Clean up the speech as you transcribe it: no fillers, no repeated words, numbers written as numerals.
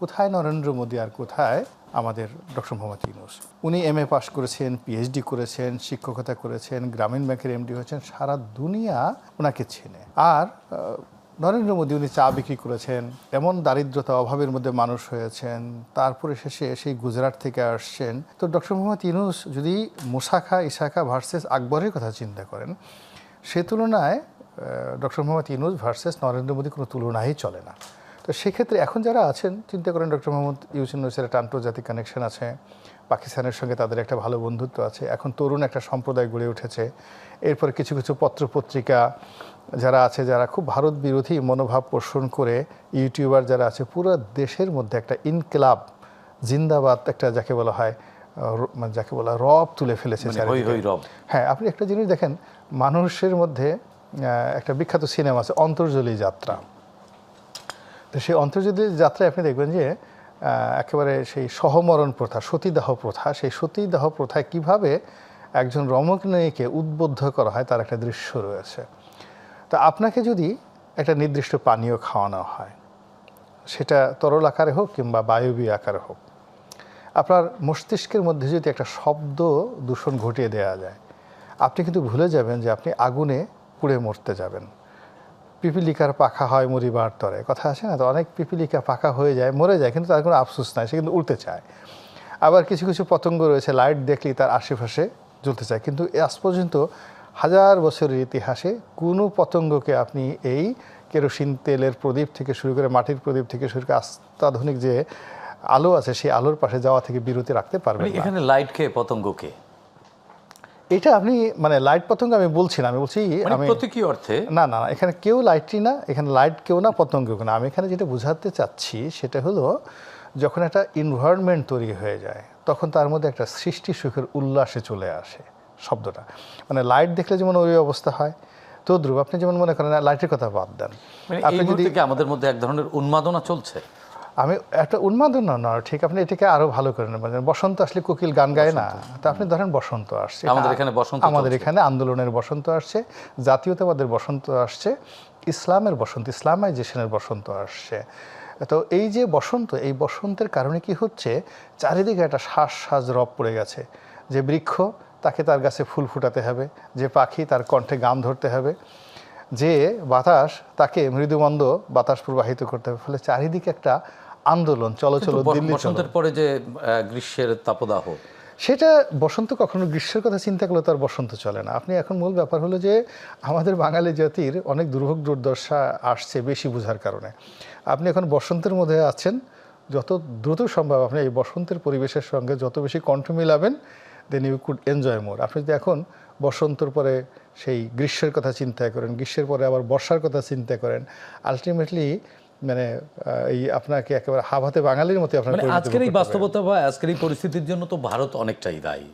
কোথায় নরেন্দ্র মোদী আর কোথায় আমাদের ডক্টর মোহাম্মদ ইউনূস? উনি MA পাশ করেছেন, PhD করেছেন, শিক্ষকতা করেছেন, গ্রামীণ ব্যাংকের MD হয়েছেন, সারা দুনিয়া ওনাকে চেনে। আর নরেন্দ্র মোদী উনি চা বিক্রি করেছেন, এমন দারিদ্রতা অভাবের মধ্যে মানুষ হয়েছেন, তারপরে শেষে সেই গুজরাট থেকে আসছেন। তো ডক্টর মোহাম্মদ ইউনূস যদি মুসাখা ইসাখা ভার্সেস আকবরের কথা চিন্তা করেন, সে তুলনায় ডক্টর মোহাম্মদ ইউনূস ভার্সেস নরেন্দ্র মোদী কোনো তুলনাই চলে না। তো সেক্ষেত্রে এখন যারা আছেন চিন্তা করেন ডক্টর মোহাম্মদ ইউনূসের একটা আন্তর্জাতিক কানেকশন আছে, পাকিস্তানের সঙ্গে তাদের একটা ভালো বন্ধুত্ব আছে, এখন তরুণ একটা সম্প্রদায় গড়ে উঠেছে। এরপর কিছু কিছু পত্রপত্রিকা যারা আছে, যারা খুব ভারত বিরোধী মনোভাব পোষণ করে, ইউটিউবার যারা আছে, পুরো দেশের মধ্যে একটা ইনকিলাব জিন্দাবাদ একটা যাকে বলা হয় রব তুলে ফেলেছে। হ্যাঁ, আপনি একটা জিনিস দেখেন, মানুষের মধ্যে একটা বিখ্যাত সিনেমা আছে অন্তর্জলী যাত্রা। তো সেই অন্তর্জলী যাত্রায় আপনি দেখবেন যে একেবারে সেই সহমরণ প্রথা, সতীদাহ প্রথা, সেই সতীদাহ প্রথায় কিভাবে একজন রমণীকে উদ্বুদ্ধ করা হয় তার একটা দৃশ্য রয়েছে। তো আপনাকে যদি একটা নির্দিষ্ট পানীয় খাওয়ানো হয়, সেটা তরল আকারে হোক কিংবা বায়বীয় আকারে হোক, আপনার মস্তিষ্কের মধ্যে যদি একটা শব্দ দূষণ ঘটিয়ে দেওয়া যায়, আপনি কিন্তু ভুলে যাবেন যে আপনি আগুনে পুড়ে মরতে যাবেন। পিপিলিকার পাখা হয় মরিবার তরে, কথা আছে না? তো অনেক পিপিলিকা পাখা হয়ে যায়, মরে যায়, কিন্তু তার কোনো আফসোস নাই, সে কিন্তু উড়তে চায়। আবার কিছু কিছু পতঙ্গ রয়েছে, লাইট দেখলেই তার আশেপাশে জ্বলতে চায়। কিন্তু আজ পর্যন্ত হাজার বছরের ইতিহাসে কোনো পতঙ্গকে আপনি এই কেরোসিন তেলের প্রদীপ থেকে শুরু করে, মাটির প্রদীপ থেকে শুরু করে অত্যাধুনিক যে আলো আছে, সেই আলোর পাশে যাওয়া থেকে বিরতি রাখতে পারবেন না। এখানে লাইট খেয়ে পতঙ্গকে, এটা আপনি লাইট পতঙ্গ আমি বলছি না, আমি বলছি আমি প্রতীকী অর্থে না, এখানে কেউ লাইটই না, এখানে লাইট কেউ না, পতঙ্গ কেউ না। আমি এখানে যেটা বোঝাতে চাচ্ছি সেটা হলো, যখন একটা এনভায়রনমেন্ট তৈরি হয়ে যায়, তখন তার মধ্যে একটা সৃষ্টি সুখের উল্লাসে চলে আসে শব্দটা। লাইট দেখলে যেমন ওই অবস্থা হয়, তদ্রুপ আপনি যেমন মনে করেন, লাইটের কথা বাদ দেন, আপনি যদি আমাদের মধ্যে এক ধরনের উন্মাদনা চলছে। আমি একটা উন্মাদনা না, ঠিক আপনি এটাকে আরো ভালো করে নেবেন। বসন্ত আসলে কোকিল গান গায় না? তো আপনি ধরেন বসন্ত আসছে, আমাদের এখানে আন্দোলনের বসন্ত আসছে, জাতীয়তাবাদের বসন্ত আসছে, ইসলামের বসন্ত, ইসলামাইজেশনের বসন্ত আসছে। তো এই যে বসন্ত, এই বসন্তের কারণে কি হচ্ছে, চারিদিকে একটা শ্বাস রব পড়ে গেছে। যে বৃক্ষ, তাকে তার গাছে ফুল ফুটাতে হবে, যে পাখি তার কণ্ঠে গান ধরতে হবে, যে বাতাস তাকে মৃদুমন্দ বাতাস প্রবাহিত করতে হবে। ফলে চারিদিকে একটা আন্দোলন, চলো দিল্লি। বসন্তের পরে যে গ্রীষ্মের তাপদাহ, সেটা বসন্ত কখনো গ্রীষ্মের কথা চিন্তা করলে তার বসন্ত চলে না। আপনি এখন মূল ব্যাপার হলো যে আমাদের বাঙালি জাতির অনেক দুর্ভোগ দুর্দশা আসছে বেশি বোঝার কারণে। আপনি এখন বসন্তের মধ্যে আছেন, যত দ্রুত সম্ভব আপনি এই বসন্তের পরিবেশের সঙ্গে যত বেশি কণ্ঠ মিলাবেন, দেন ইউ কুড এনজয় মোর। আপনি যদি এখন বসন্তর পরে সেই গ্রীষ্মের কথা চিন্তা করেন, গ্রীষ্মের পরে আবার বর্ষার কথা চিন্তা করেন, আলটিমেটলি এই আপনাকে একেবারে হাত হাতে বাঙালির মতো আপনার আজকের এই বাস্তবতা বা আজকের এই পরিস্থিতির জন্য তো ভারত অনেকটাই দায়ী।